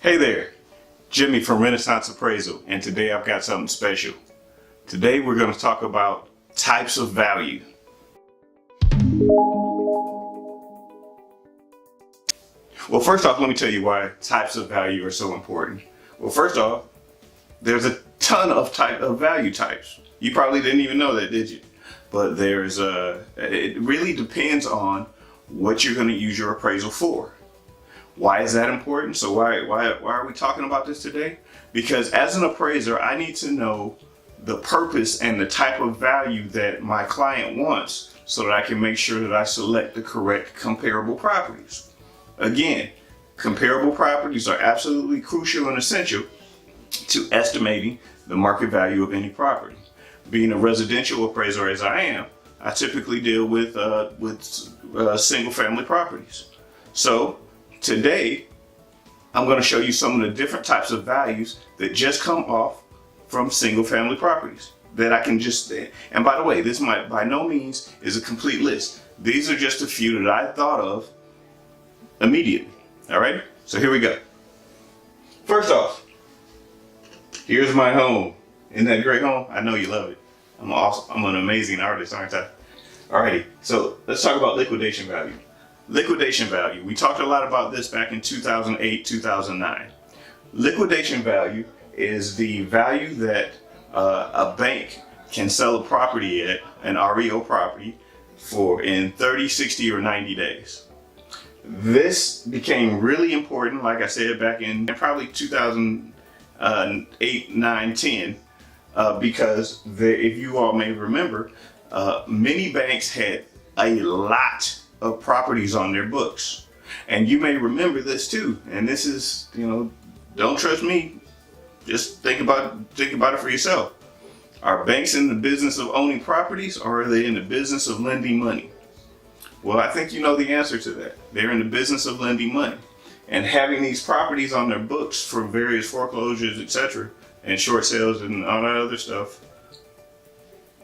Hey there, Jimmy from Renaissance Appraisal, and today I've got something special. Today we're going to talk about types of value. Well, first off, let me tell you why types of value are so important. Well, first off, there's a ton of value types. You probably didn't even know that, did you? But it really depends on what you're going to use your appraisal for. Why is that important? So why are we talking about this today? Because as an appraiser, I need to know the purpose and the type of value that my client wants so that I can make sure that I select the correct comparable properties. Again, comparable properties are absolutely crucial and essential to estimating the market value of any property. Being a residential appraiser as I am, I typically deal with single family properties. So today, I'm going to show you some of the different types of values that just come off from single family properties that I can just, and by the way, this might by no means is a complete list. These are just a few that I thought of immediately. All right, so here we go. First off, here's my home. Isn't that a great home? I know you love it. I'm an amazing artist, aren't I? Alrighty, so let's talk about liquidation value. Liquidation value. We talked a lot about this back in 2008, 2009. Liquidation value is the value that a bank can sell a property at, an REO property, for in 30, 60, or 90 days. This became really important, like I said, back in probably 2008, 9, 10, because if you all may remember, many banks had a lot of properties on their books. And you may remember this too. And this is, don't trust me. Just think about it for yourself. Are banks in the business of owning properties, or are they in the business of lending money? Well, I think you know the answer to that. They're in the business of lending money. And having these properties on their books for various foreclosures, etc., and short sales and all that other stuff,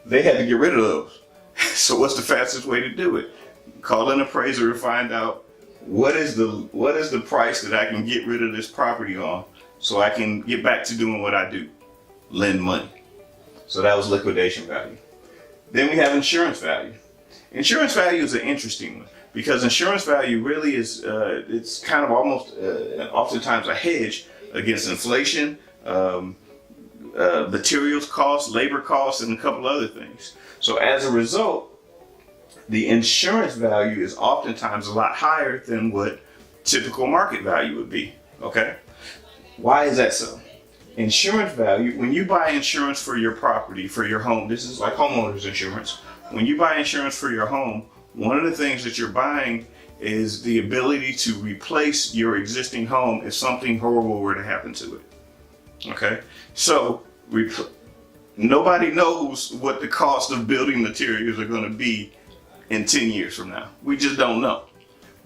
they had to get rid of those. So what's the fastest way to do it? Call an appraiser to find out what is the price that I can get rid of this property on, so I can get back to doing what I do, lend money. So that was liquidation value. Then we have insurance value. Insurance value is an interesting one because insurance value really is it's kind of almost oftentimes a hedge against inflation, materials costs, labor costs, and a couple other things. So as a result, the insurance value is oftentimes a lot higher than what typical market value would be. Okay, why is that so? Insurance value, when you buy insurance for your property, for your home, this is like homeowners insurance. When you buy insurance for your home, one of the things that you're buying is the ability to replace your existing home if something horrible were to happen to it. Okay, so nobody knows what the cost of building materials are going to be in 10 years from now. We just don't know.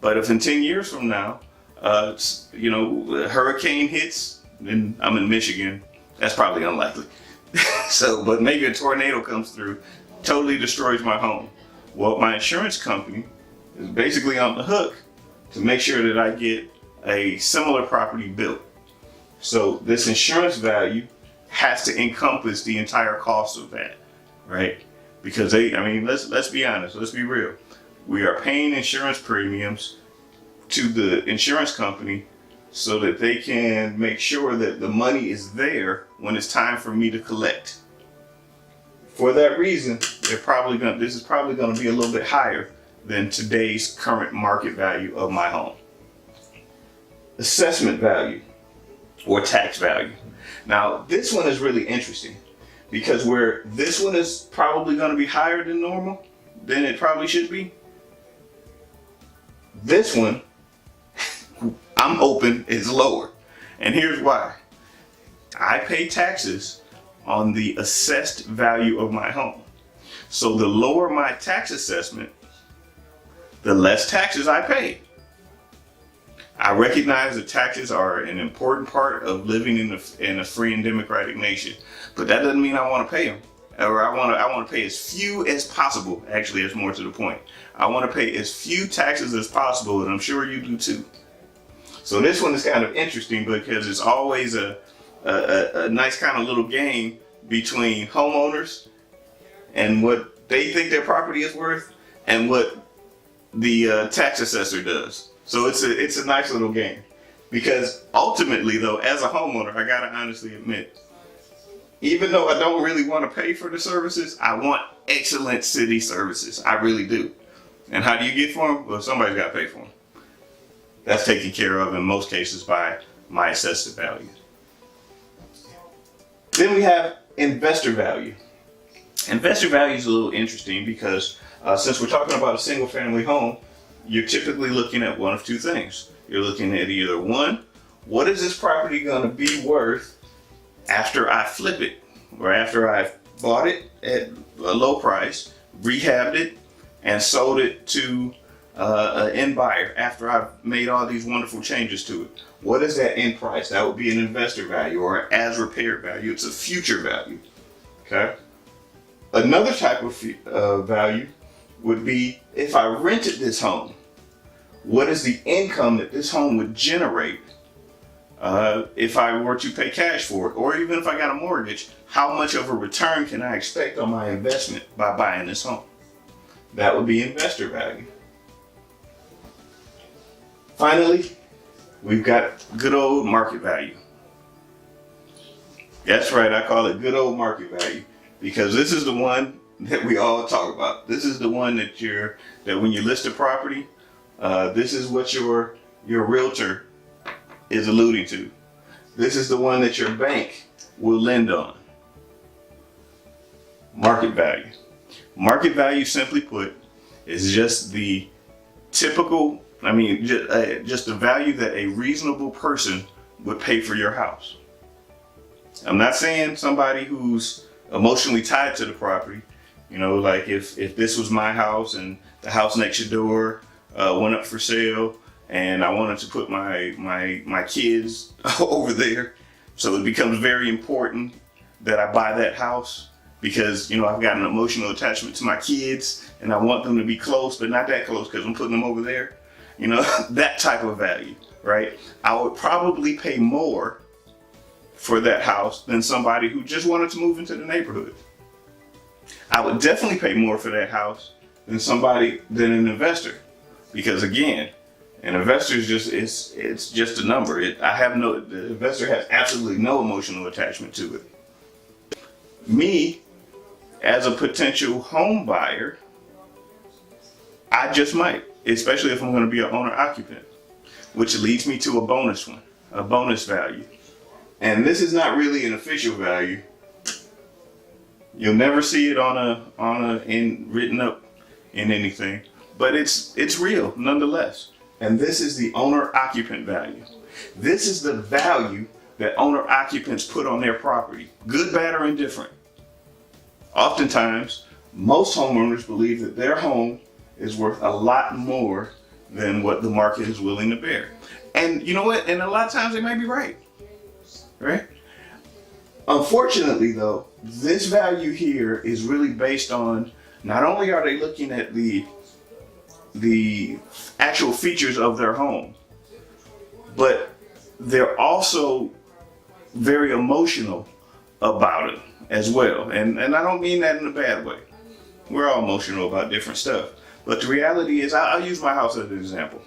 But if in 10 years from now, a hurricane hits, and I'm in Michigan, that's probably unlikely. But maybe a tornado comes through, totally destroys my home. Well, my insurance company is basically on the hook to make sure that I get a similar property built. So this insurance value has to encompass the entire cost of that, right? Because let's be honest, let's be real. We are paying insurance premiums to the insurance company so that they can make sure that the money is there when it's time for me to collect. For that reason, this is probably going to be a little bit higher than today's current market value of my home. Assessment value, or tax value. Now, this one is really interesting because where this one is probably going to be higher than normal, than it probably should be, this one, I'm open, is lower. And here's why. I pay taxes on the assessed value of my home. So the lower my tax assessment, the less taxes I pay. I recognize that taxes are an important part of living in a free and democratic nation, but that doesn't mean I want to pay them. Or I want to pay as few as possible. Actually, it's more to the point. I want to pay as few taxes as possible, and I'm sure you do too. So this one is kind of interesting because it's always a nice kind of little game between homeowners and what they think their property is worth and what the tax assessor does. So it's a nice little game, because ultimately though, as a homeowner, I gotta honestly admit, even though I don't really want to pay for the services, I want excellent city services. I really do. And how do you get for them? Well, somebody's got to pay for them. That's taken care of in most cases by my assessed value. Then we have investor value. Investor value is a little interesting because since we're talking about a single family home, you're typically looking at one of two things. You're looking at either one, what is this property going to be worth after I flip it, or after I've bought it at a low price, rehabbed it, and sold it to an end buyer after I've made all these wonderful changes to it. What is that end price? That would be an investor value or an as repaired value. It's a future value. Okay. Another type of value would be if I rented this home, what is the income that this home would generate if I were to pay cash for it, or even if I got a mortgage, how much of a return can I expect on my investment by buying this home? That would be investor value. Finally, we've got good old market value. That's right, I call it good old market value, because this is the one that we all talk about. This is the one that when you list a property, this is what your realtor is alluding to. This is the one that your bank will lend on. Market value. Market value, simply put, is just the typical, just the value that a reasonable person would pay for your house. I'm not saying somebody who's emotionally tied to the property, like if this was my house and the house next door went up for sale and I wanted to put my kids over there, so it becomes very important that I buy that house because I've got an emotional attachment to my kids and I want them to be close, but not that close because I'm putting them over there. That type of value, right? I would probably pay more for that house than somebody who just wanted to move into the neighborhood. I would definitely pay more for that house than an investor, because again, an investor is it's just a number. The investor has absolutely no emotional attachment to it. Me, as a potential home buyer, I just might, especially if I'm going to be an owner occupant, which leads me to a bonus value. And this is not really an official value. You'll never see it written up in anything, but it's real nonetheless. And this is the owner occupant value. This is the value that owner occupants put on their property, good, bad, or indifferent. Oftentimes, most homeowners believe that their home is worth a lot more than what the market is willing to bear. And you know what? And a lot of times they may be right. Right? Unfortunately, though, this value here is really based on, not only are they looking at the actual features of their home, but they're also very emotional about it as well. And I don't mean that in a bad way. We're all emotional about different stuff. But the reality is, I'll use my house as an example.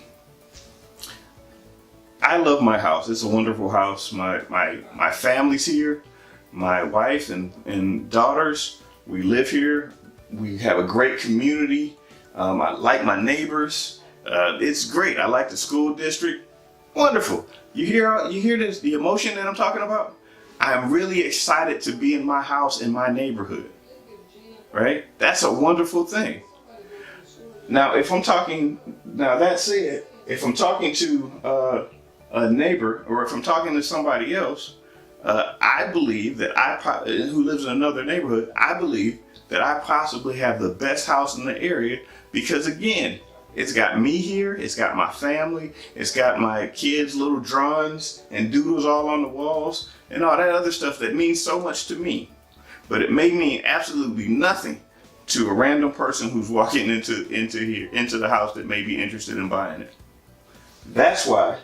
I love my house. It's a wonderful house. My family's here. My wife and daughters, we live here. We have a great community. I like my neighbors. It's great. I like the school district. Wonderful. You hear this, the emotion that I'm talking about? I'm really excited to be in my house in my neighborhood. Right? That's a wonderful thing. Now, if I'm talking to a neighbor, or if I'm talking to somebody else, I believe that who lives in another neighborhood, I believe that I possibly have the best house in the area, because again, it's got me here, it's got my family, it's got my kids' little drawings and doodles all on the walls and all that other stuff that means so much to me. But it may mean absolutely nothing to a random person who's walking into the house that may be interested in buying it. That's why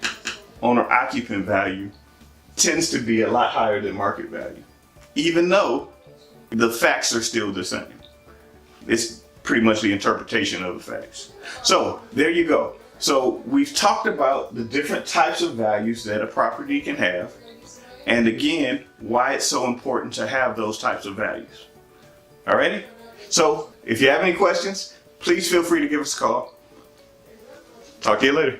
owner-occupant value tends to be a lot higher than market value, even though the facts are still the same. It's pretty much the interpretation of the facts. So there you go. So we've talked about the different types of values that a property can have, and again, why it's so important to have those types of values. Alrighty? So if you have any questions, please feel free to give us a call. Talk to you later.